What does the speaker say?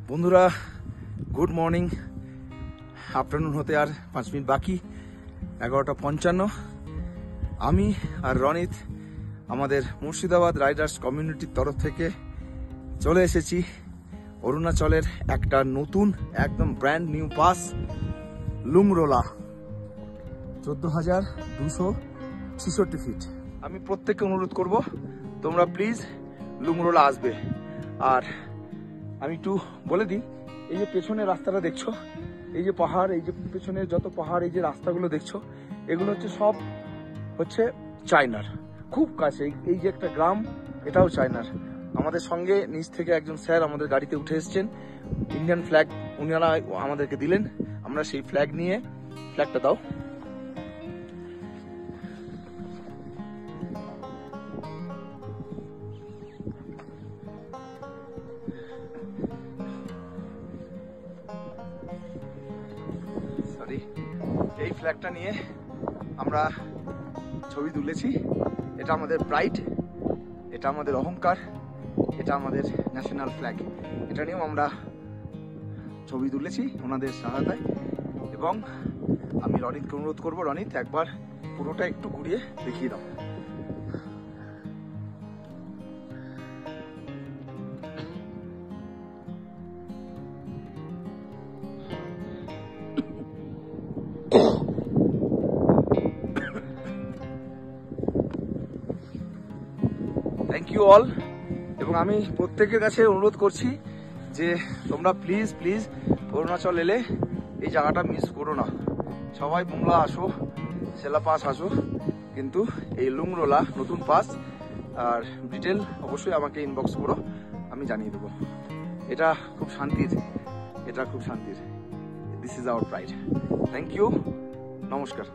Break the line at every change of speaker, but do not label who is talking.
বন্ধুরা, good morning. Afternoon হতে আর 5 minute বাকি, 11:55। আমি আর রনিত আমাদের মুর্শিদাবাদ রাইডার্স কমিউনিটির তরফ থেকে চলে এসেছি অরুণাচলের একটা নতুন একদম ব্র্যান্ড নিউ পাস, লুংরোলা, 14,266 ফিট। আমি প্রত্যেককে অনুরোধ করব, তোমরা প্লিজ লুংরোলা আসবে। আর আমি একটু বলে দিই, এই যে পেছনে রাস্তাটা দেখছো, এই যে পাহাড়, এই যে পেছনে যত পাহাড়, এই যে রাস্তাগুলো দেখছো, এগুলো সব হচ্ছে চায়নার, খুব কাছে। এই যে একটা গ্রাম, এটাও চায়নার। আমাদের সঙ্গে নিচ থেকে একজন স্যার আমাদের গাড়িতে উঠে এসেছেন, ইন্ডিয়ান ফ্ল্যাগ উনারা আমাদেরকে দিলেন। আমরা সেই ফ্ল্যাগ নিয়ে, ফ্ল্যাগটা দাও, এই ফ্ল্যাগটা নিয়ে আমরা ছবি তুলেছি। এটা আমাদের প্রাইড, এটা আমাদের অহংকার, এটা আমাদের ন্যাশনাল ফ্ল্যাগ। এটা নিয়েও আমরা ছবি তুলেছি ওনাদের সহায়তায়। এবং আমি রনিতকে অনুরোধ করবো, রনিত একবার পুরোটা একটু ঘুরিয়ে দেখিয়ে দাও। Thank you all. এবং আমি প্রত্যেকের কাছে অনুরোধ করছি যে তোমরা প্লিজ প্লিজ অরুণাচল এলে এই জায়গাটা মিস করো না। সবাই বুমলা আসো, সেলা পাস আসো, কিন্তু এই লুংরোলা নতুন পাস আর ডিটেল অবশ্যই আমাকে ইনবক্স করো, আমি জানিয়ে দেবো। এটা খুব শান্তির, এটা খুব শান্তির। This is our pride. Thank you, নমস্কার।